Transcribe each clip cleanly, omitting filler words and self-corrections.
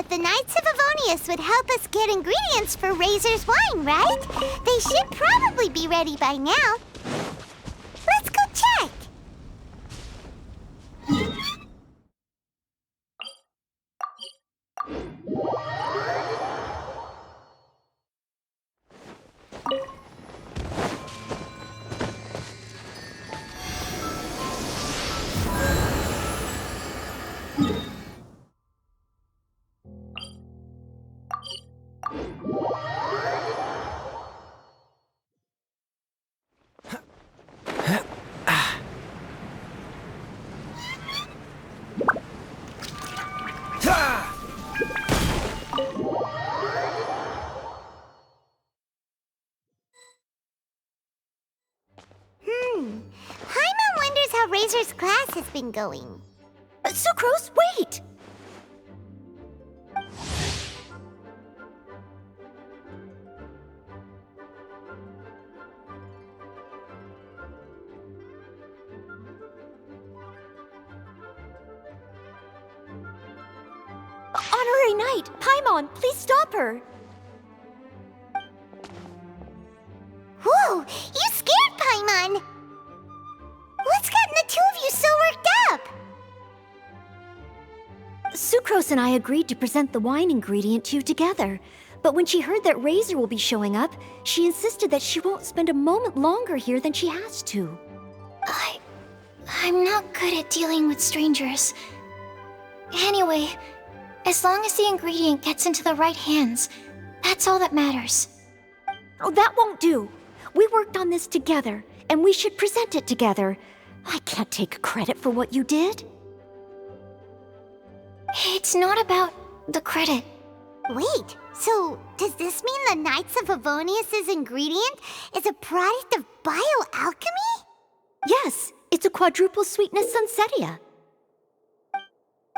the Knights of Avonius would help us get ingredients for Razor's wine, right? They should probably be ready by now. Let's go check. Paimon wonders how Razor's class has been going. Sucrose, wait! Honorary Knight, Paimon, please stop her! Whoa, you scared Paimon! What's gotten the two of you so worked up? Sucrose and I agreed to present the wine ingredient to you together. But when she heard that Razor will be showing up, she insisted that she won't spend a moment longer here than she has to. I'm not good at dealing with strangers. Anyway, as long as the ingredient gets into the right hands, that's all that matters. Oh, that won't do. We worked on this together, and we should present it together. I can't take credit for what you did. It's not about the credit. Wait, so does this mean the Knights of Avonius' ingredient is a product of bioalchemy? Yes, it's a quadruple sweetness sunsetia.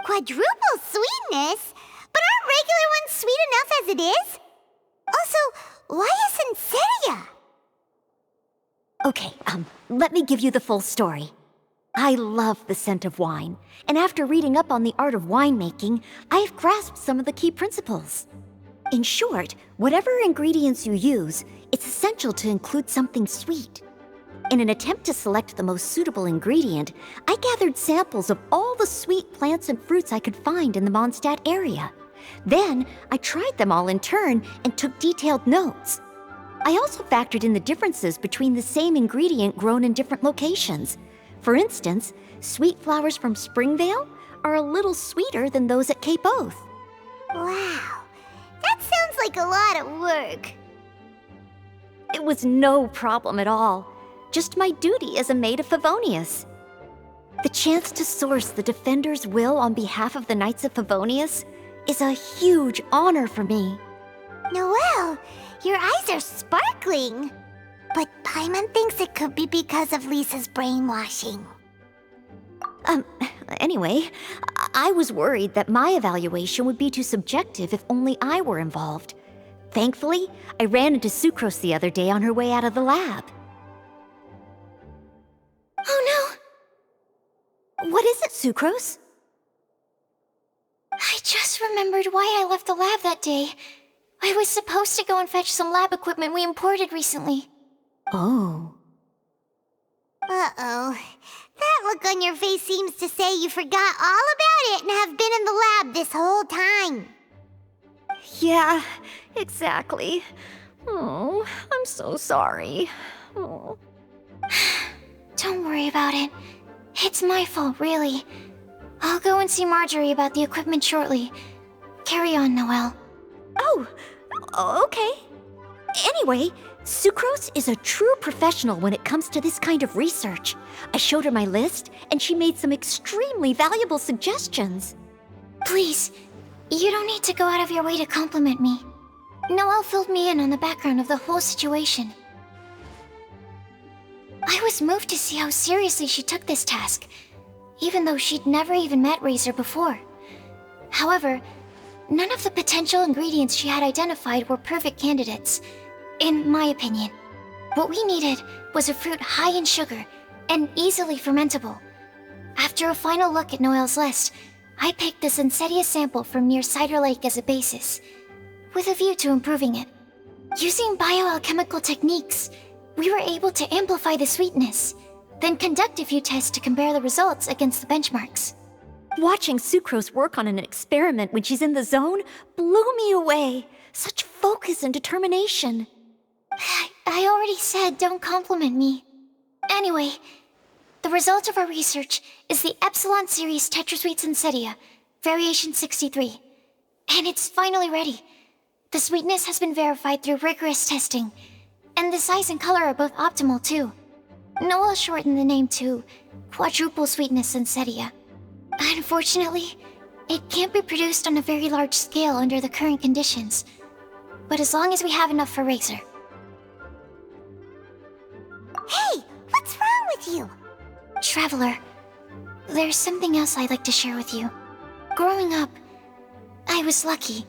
Quadruple sweetness? But aren't regular ones sweet enough as it is? Also, why a sunsetia? Okay, let me give you the full story. I love the scent of wine, and after reading up on the art of winemaking, I've grasped some of the key principles. In short, whatever ingredients you use, it's essential to include something sweet. In an attempt to select the most suitable ingredient, I gathered samples of all the sweet plants and fruits I could find in the Mondstadt area. Then, I tried them all in turn and took detailed notes. I also factored in the differences between the same ingredient grown in different locations. For instance, sweet flowers from Springvale are a little sweeter than those at Cape Oath. Wow, that sounds like a lot of work. It was no problem at all. Just my duty as a maid of Favonius. The chance to source the Defender's will on behalf of the Knights of Favonius is a huge honor for me. Noelle, your eyes are sparkling. But Paimon thinks it could be because of Lisa's brainwashing. Anyway, I was worried that my evaluation would be too subjective if only I were involved. Thankfully, I ran into Sucrose the other day on her way out of the lab. Oh no! What is it, Sucrose? I just remembered why I left the lab that day. I was supposed to go and fetch some lab equipment we imported recently. Oh. Uh-oh. That look on your face seems to say you forgot all about it and have been in the lab this whole time. Yeah, exactly. Oh, I'm so sorry. Oh. Don't worry about it. It's my fault, really. I'll go and see Marjorie about the equipment shortly. Carry on, Noelle. Oh, okay. Anyway, Sucrose is a true professional when it comes to this kind of research. I showed her my list, and she made some extremely valuable suggestions. Please, you don't need to go out of your way to compliment me. Noelle filled me in on the background of the whole situation. I was moved to see how seriously she took this task, even though she'd never even met Razor before. However, none of the potential ingredients she had identified were perfect candidates, in my opinion. What we needed was a fruit high in sugar and easily fermentable. After a final look at Noelle's list, I picked a Sensetia sample from near Cider Lake as a basis, with a view to improving it. Using bioalchemical techniques, we were able to amplify the sweetness, then conduct a few tests to compare the results against the benchmarks. Watching Sucrose work on an experiment when she's in the zone blew me away. Such focus and determination. I already said don't compliment me. Anyway, the result of our research is the Epsilon Series Tetrasweet Sensetia, Variation 63. And it's finally ready. The sweetness has been verified through rigorous testing, and the size and color are both optimal too. Noel shortened the name to Quadruple Sweetness Sensetia. Unfortunately, it can't be produced on a very large scale under the current conditions, but as long as we have enough for Razor. Hey, what's wrong with you? Traveler, there's something else I'd like to share with you. Growing up, I was lucky.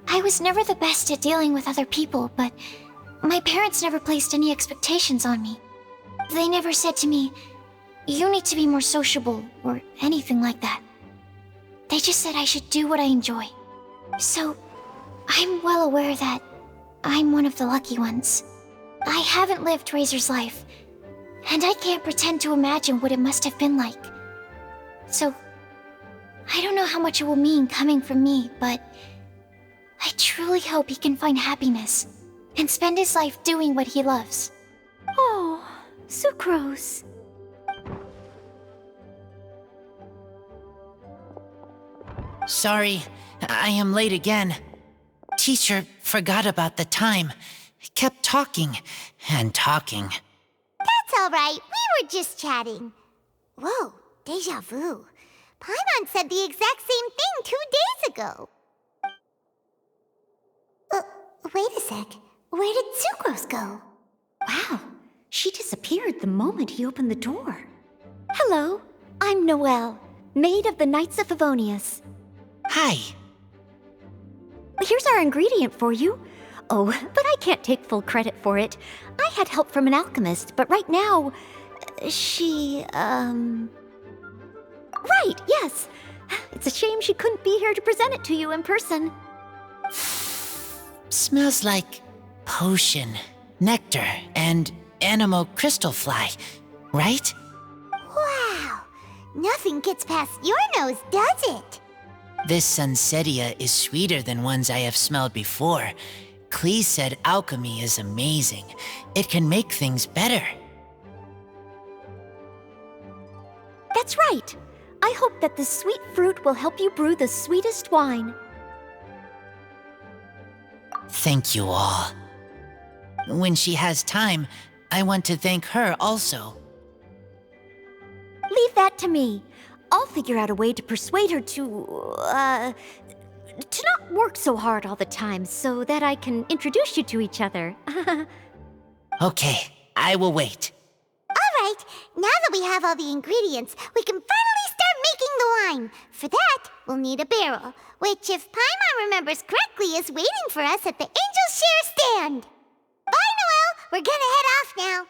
I was never the best at dealing with other people, but my parents never placed any expectations on me. They never said to me, "You need to be more sociable," or anything like that. They just said I should do what I enjoy. So, I'm well aware that I'm one of the lucky ones. I haven't lived Razor's life, and I can't pretend to imagine what it must have been like. So, I don't know how much it will mean coming from me, but I truly hope he can find happiness and spend his life doing what he loves. Oh, Sucrose. Sorry, I am late again. Teacher forgot about the time. Kept talking and talking. That's all right. We were just chatting. Whoa, deja vu. Paimon said the exact same thing 2 days ago. Wait a sec. Where did Sucrose go? Wow, she disappeared the moment he opened the door. Hello, I'm Noelle, maid of the Knights of Favonius. Hi. Here's our ingredient for you. Oh, but I can't take full credit for it. I had help from an alchemist, but right now, Right, yes. It's a shame she couldn't be here to present it to you in person. Smells like potion, nectar, and animal crystal fly, right? Wow. Nothing gets past your nose, does it? This Sunsetia is sweeter than ones I have smelled before. Clee said alchemy is amazing. It can make things better. That's right. I hope that the sweet fruit will help you brew the sweetest wine. Thank you all. When she has time, I want to thank her also. Leave that to me. I'll figure out a way to persuade her to not work so hard all the time so that I can introduce you to each other. Okay, I will wait. All right, now that we have all the ingredients, we can finally start making the wine. For that, we'll need a barrel, which, if Paimon remembers correctly, is waiting for us at the Angel Share stand. Bye, Noelle. We're gonna head off now.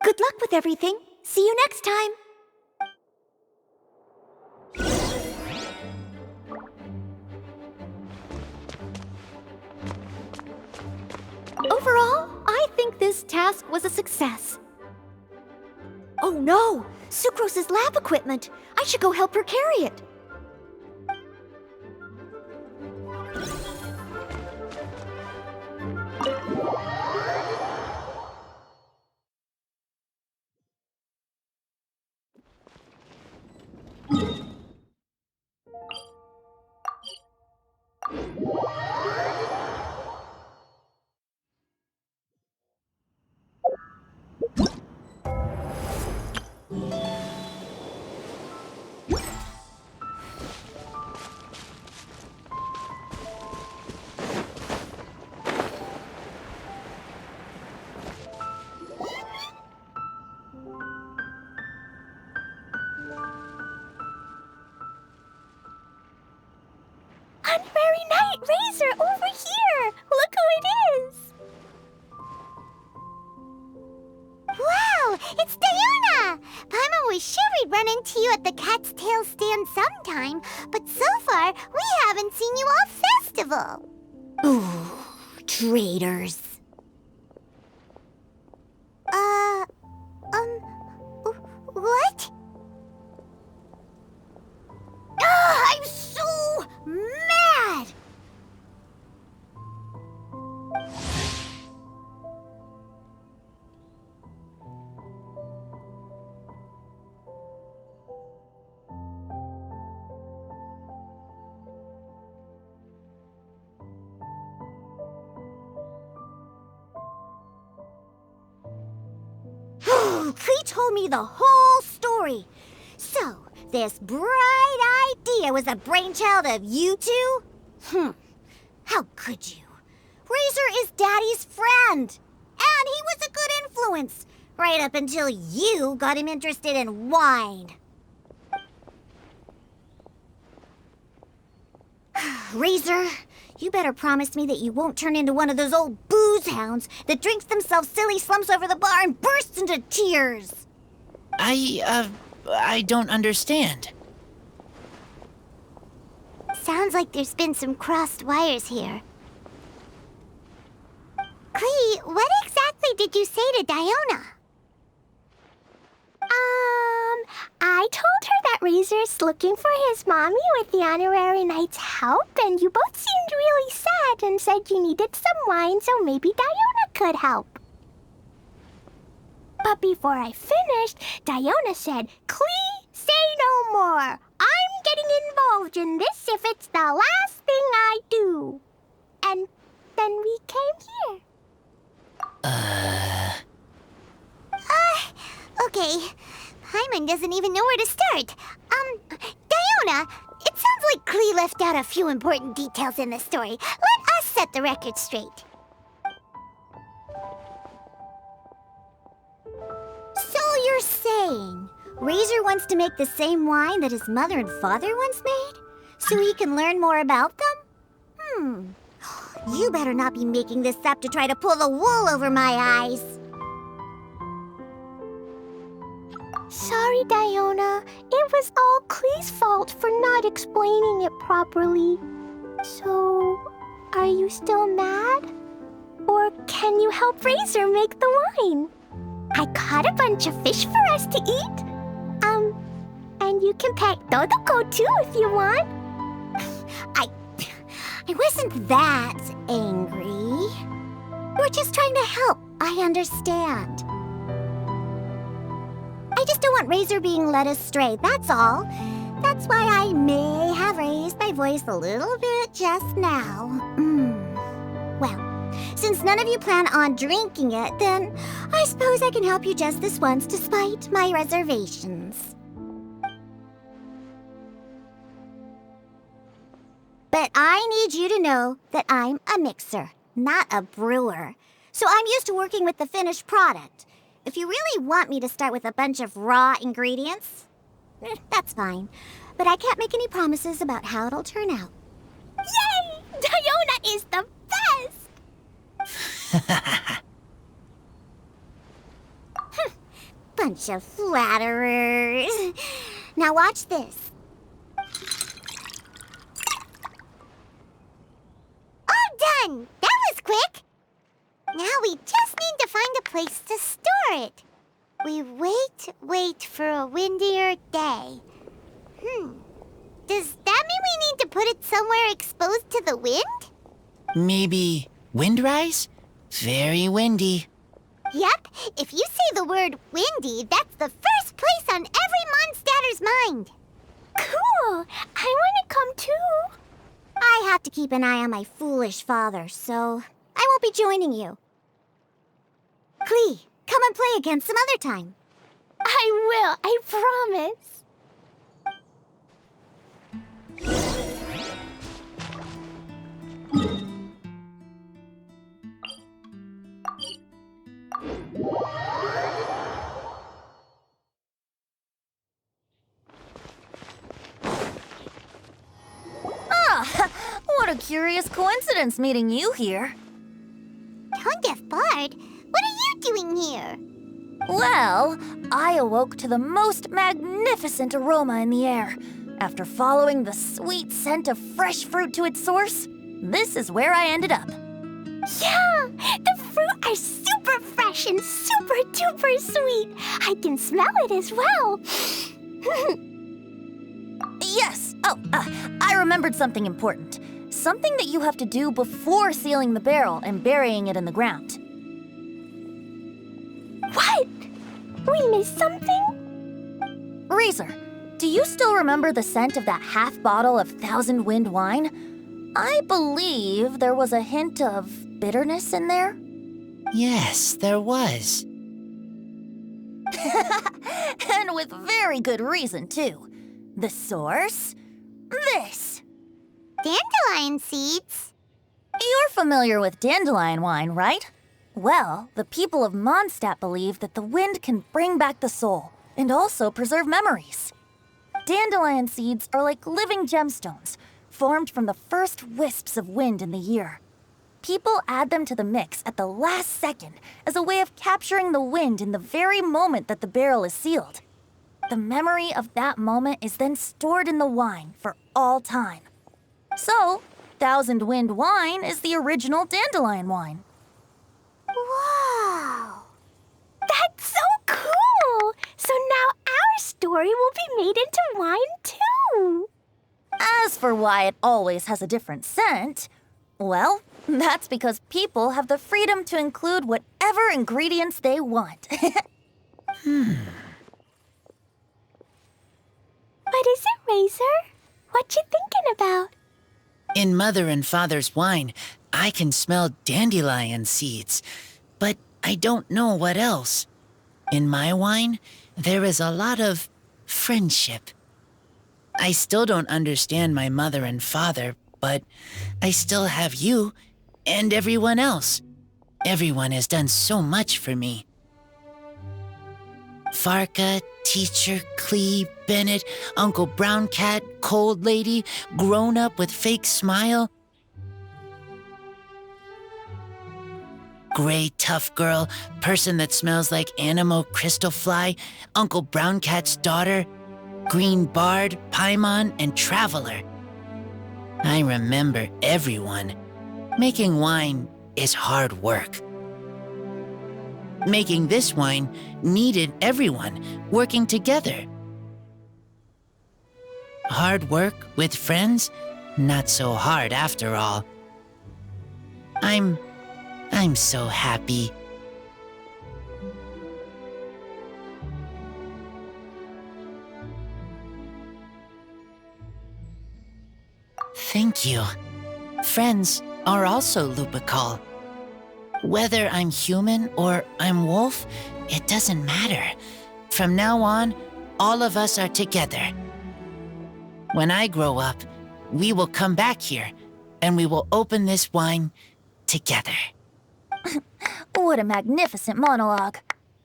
Good luck with everything. See you next time. Overall, I think this task was a success. Oh no! Sucrose's lab equipment! I should go help her carry it. Honorary Knight Razor over here! Look who it is! Wow, it's Diona! Paimon was sure we'd run into you at the Cat's Tail stand sometime, but so far, we haven't seen you all festival. Ooh, traitors. What? Ah, I'm so mad! Klee told me the whole story. So, this bright idea was the brainchild of you two? How could you? Razor is Daddy's friend. And he was a good influence. Right up until you got him interested in wine. Razor, you better promise me that you won't turn into one of those old booze hounds that drinks themselves silly, slumps over the bar, and bursts into tears. I don't understand. Sounds like there's been some crossed wires here. Klee, what exactly did you say to Diona? I told her that Razor's looking for his mommy with the honorary knight's help, and you both seemed really sad and said you needed some wine, so maybe Diona could help. But before I finished, Diona said, "Klee, say no more. I'm getting involved in this if it's the last thing I do." And then we came here. Okay. Paimon doesn't even know where to start. Diona, it sounds like Klee left out a few important details in the story. Let us set the record straight. So you're saying Razor wants to make the same wine that his mother and father once made? So he can learn more about them? You better not be making this up to try to pull the wool over my eyes. Sorry, Diona. It was all Klee's fault for not explaining it properly. So, are you still mad? Or can you help Razor make the wine? I caught a bunch of fish for us to eat. And you can pet Dodoko too if you want. I wasn't that angry. We're just trying to help. I understand. I just don't want Razor being led astray, that's all. That's why I may have raised my voice a little bit just now. Well, since none of you plan on drinking it, then I suppose I can help you just this once despite my reservations. But I need you to know that I'm a mixer, not a brewer. So I'm used to working with the finished product. If you really want me to start with a bunch of raw ingredients, that's fine. But I can't make any promises about how it'll turn out. Yay! Diona is the best! Bunch of flatterers. Now watch this. All done! That was quick! Now we just need to find a place to store it. We wait for a windier day. Does that mean we need to put it somewhere exposed to the wind? Maybe windrise? Very windy. Yep, if you say the word windy, that's the first place on every Mondstatter's mind. Cool! I want to come too. I have to keep an eye on my foolish father, so I won't be joining you. Klee, come and play again some other time. I will, I promise. What a curious coincidence meeting you here. Don't get bored. What are you doing here? Well, I awoke to the most magnificent aroma in the air. After following the sweet scent of fresh fruit to its source, this is where I ended up. Yeah, the fruit are super fresh and super duper sweet. I can smell it as well. Yes! I remembered something important. Something that you have to do before sealing the barrel and burying it in the ground. What? We missed something? Razor, do you still remember the scent of that half bottle of Thousand Wind wine? I believe there was a hint of bitterness in there. Yes, there was. And with very good reason, too. The source? This. Dandelion seeds? You're familiar with dandelion wine, right? Well, the people of Mondstadt believe that the wind can bring back the soul and also preserve memories. Dandelion seeds are like living gemstones, formed from the first wisps of wind in the year. People add them to the mix at the last second as a way of capturing the wind in the very moment that the barrel is sealed. The memory of that moment is then stored in the wine for all time. So, Thousand Wind wine is the original dandelion wine. Wow! That's so cool! So now our story will be made into wine too! As for why it always has a different scent, well, that's because people have the freedom to include whatever ingredients they want. What is it, Razor? What you thinking about? In Mother and Father's wine, I can smell dandelion seeds, but I don't know what else. In my wine, there is a lot of friendship. I still don't understand my mother and father, but I still have you and everyone else. Everyone has done so much for me. Farka, Teacher, Clee, Bennett, Uncle Brown Cat, Cold Lady, Grown Up with Fake Smile, Gray Tough Girl, Person that Smells like Animo Crystal Fly, Uncle Brown Cat's Daughter, Green Bard, Paimon, and Traveler. I remember everyone. Making wine is hard work. Making this wine needed everyone working together. Hard work with friends? Not so hard after all. I'm so happy. Thank you. Friends are also Lupical. Whether I'm human or I'm wolf, it doesn't matter. From now on, all of us are together. When I grow up, we will come back here, and we will open this wine together. What a magnificent monologue.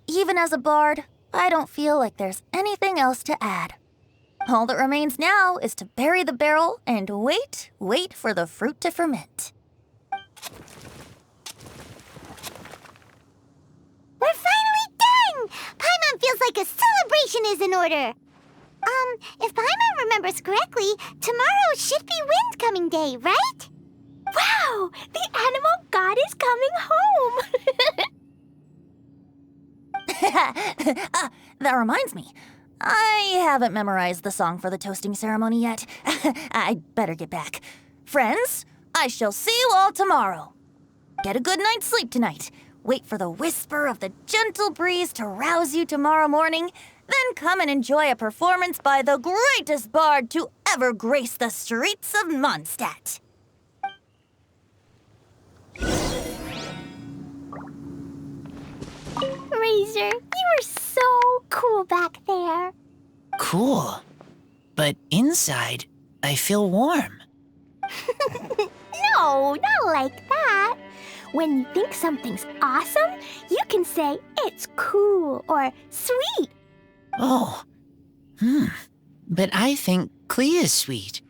Even as a bard, I don't feel like there's anything else to add. All that remains now is to bury the barrel and wait for the fruit to ferment. We're finally done! Paimon feels like a celebration is in order. If Paimon remembers correctly, tomorrow should be Wind Coming Day, right? Wow! The animal god is coming home! That reminds me. I haven't memorized the song for the toasting ceremony yet. I'd better get back. Friends, I shall see you all tomorrow. Get a good night's sleep tonight. Wait for the whisper of the gentle breeze to rouse you tomorrow morning. Then come and enjoy a performance by the greatest bard to ever grace the streets of Mondstadt. Razor, you are so cool back there. Cool. But inside, I feel warm. No, not like that. When you think something's awesome, you can say it's cool or sweet. Oh. But I think Clee is sweet.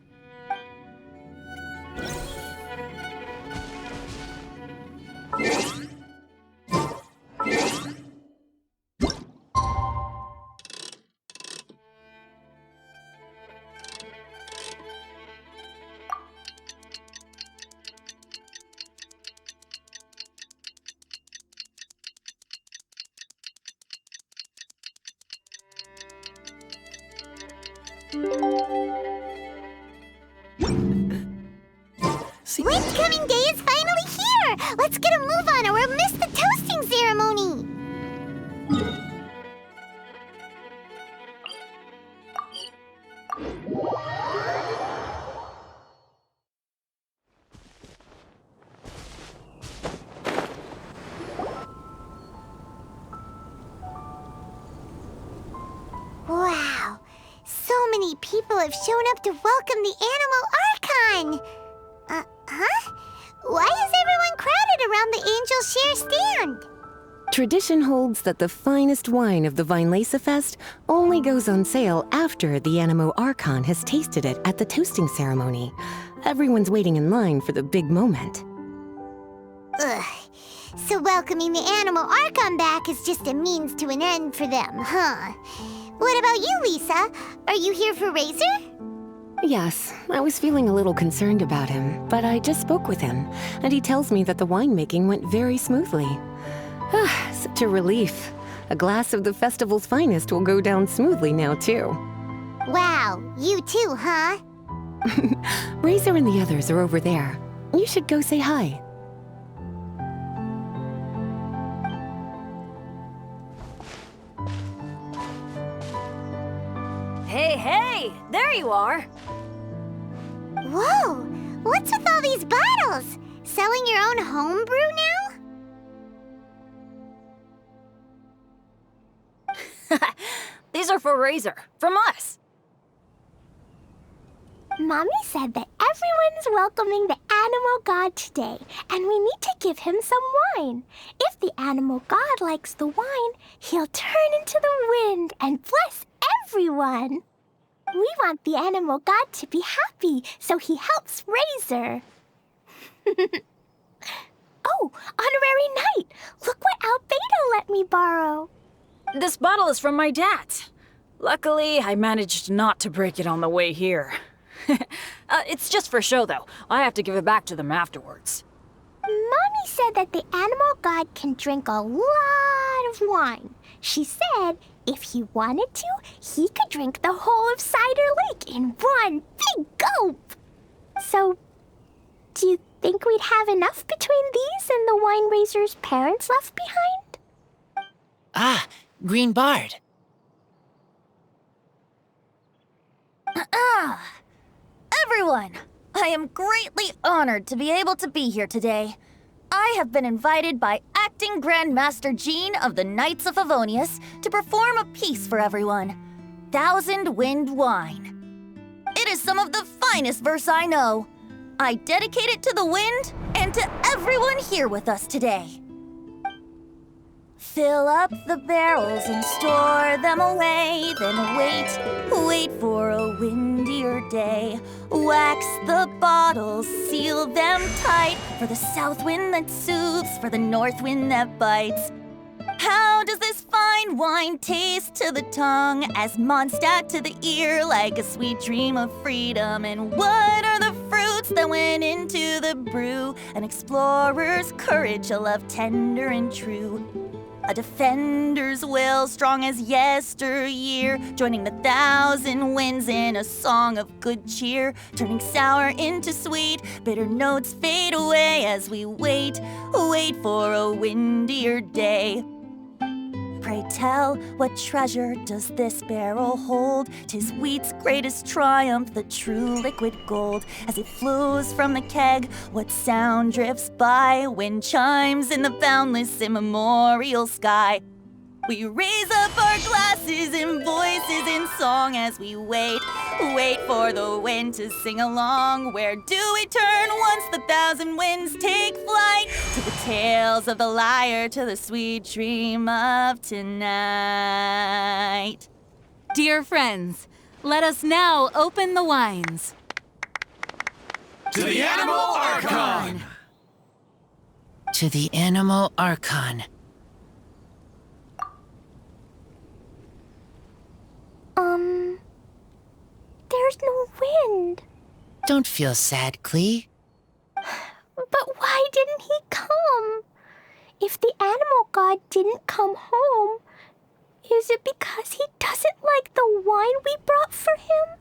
Wind-coming day is finally here! Let's get a move on or we'll miss the toasting ceremony! Wow! So many people have shown up to welcome the Animal Archon! Huh? Why is everyone crowded around the Angel Share stand? Tradition holds that the finest wine of the Vinelasa Fest only goes on sale after the Animo Archon has tasted it at the toasting ceremony. Everyone's waiting in line for the big moment. Ugh. So welcoming the Animal Archon back is just a means to an end for them, huh? What about you, Lisa? Are you here for Razor? Yes, I was feeling a little concerned about him, but I just spoke with him, and he tells me that the winemaking went very smoothly. Such a relief. A glass of the festival's finest will go down smoothly now, too. Wow, you too, huh? Razor and the others are over there. You should go say hi. Hey! There you are! Whoa! What's with all these bottles? Selling your own homebrew now? These are for Razor, from us. Mommy said that everyone's welcoming the Animal God today, and we need to give him some wine. If the Animal God likes the wine, he'll turn into the wind and bless everyone. We want the Animal God to be happy, so he helps Razor. Oh, Honorary Knight! Look what Albedo let me borrow. This bottle is from my dad. Luckily, I managed not to break it on the way here. It's just for show, though. I have to give it back to them afterwards. Mommy said that the Animal God can drink a lot of wine. She said if he wanted to, he could drink the whole of Cider Lake in one big gulp. So, do you think we'd have enough between these and the wine raiser's parents left behind? Ah, Green Bard. Everyone, I am greatly honored to be able to be here today. I have been invited by Acting Grand Master Jean of the Knights of Favonius to perform a piece for everyone. Thousand Wind Wine. It is some of the finest verse I know. I dedicate it to the wind and to everyone here with us today. Fill up the barrels and store them away, then wait for a windier day. Wax the bottles, seal them tight, for the south wind that soothes, for the north wind that bites. How does this fine wine taste to the tongue, as Mondstadt to the ear, like a sweet dream of freedom? And what are the fruits that went into the brew? An explorer's courage, a love tender and true. A defender's will, strong as yesteryear, joining the thousand winds in a song of good cheer, turning sour into sweet, bitter notes fade away as we wait for a windier day. Pray tell, what treasure does this barrel hold? 'Tis wheat's greatest triumph, the true liquid gold. As it flows from the keg, what sound drifts by? Wind chimes in the boundless immemorial sky. We raise up our glasses and voices in song as we wait for the wind to sing along. Where do we turn once the thousand winds take flight? To the tales of the lyre, to the sweet dream of tonight. Dear friends, let us now open the wines. To the Animal Archon! To the Animal Archon. There's no wind. Don't feel sad, Clee. But why didn't he come? If the Animal God didn't come home, Is it because he doesn't like the wine we brought for him?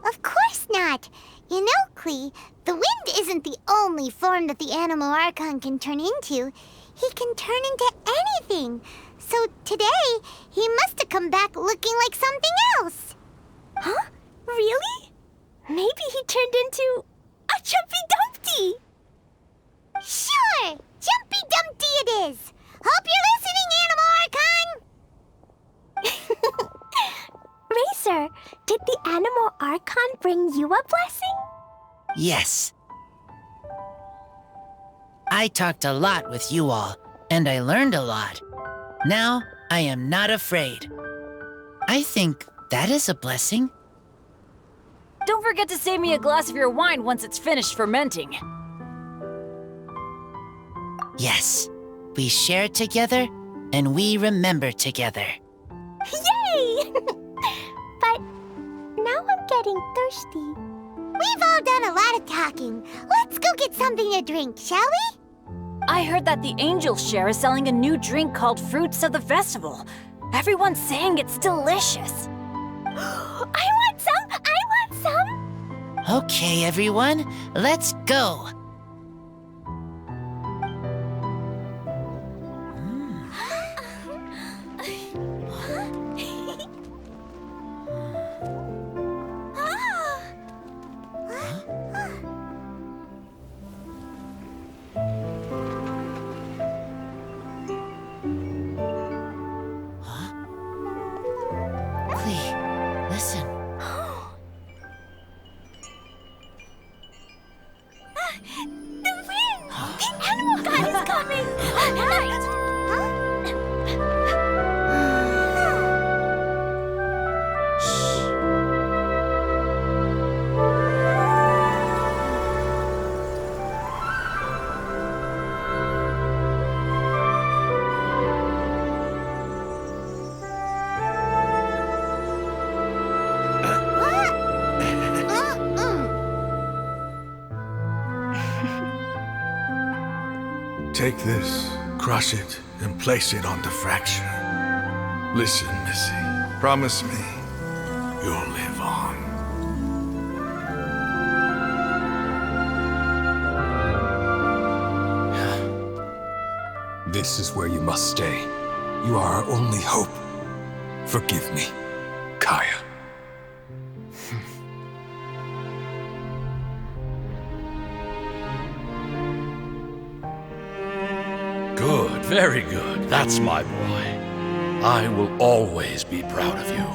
Of course not. You know, Klee, the wind isn't the only form that the Animal Archon can turn into. He can turn into anything. So today, he must have come back looking like something else. Huh? Really? Maybe he turned into a Jumpy Dumpty. Sure! Jumpy Dumpty it is! Hope you're listening, Animal Archon! Racer, did the Animal Archon bring you a blessing? Yes. I talked a lot with you all, and I learned a lot. Now, I am not afraid. I think that is a blessing. Don't forget to save me a glass of your wine once it's finished fermenting. Yes, we share together, and we remember together. Yay! But now I'm getting thirsty. We've all done a lot of talking. Let's go get something to drink, shall we? I heard that the Angel Share is selling a new drink called Fruits of the Festival. Everyone's saying it's delicious. I want some! I want some! Okay, everyone, let's go. Listen. The wind! The Animal God is coming! Take this, crush it, and place it on the fracture. Listen, Missy. Promise me you'll live on. This is where you must stay. You are our only hope. Forgive me, Kaya. Good, very good. That's my boy. I will always be proud of you.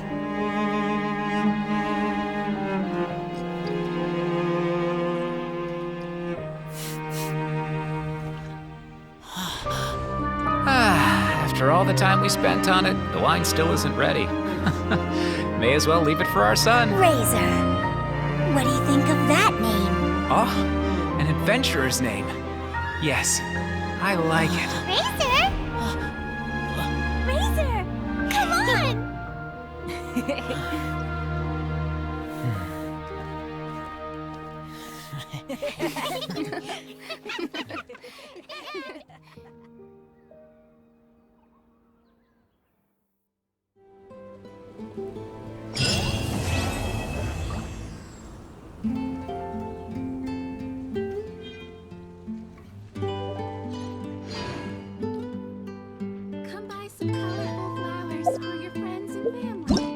After all the time we spent on it, the wine still isn't ready. May as well leave it for our son. Razor. What do you think of that name? Oh, an adventurer's name. Yes, I like it. Racer? Racer! Come on! Come buy some colorful flowers for your friends and family.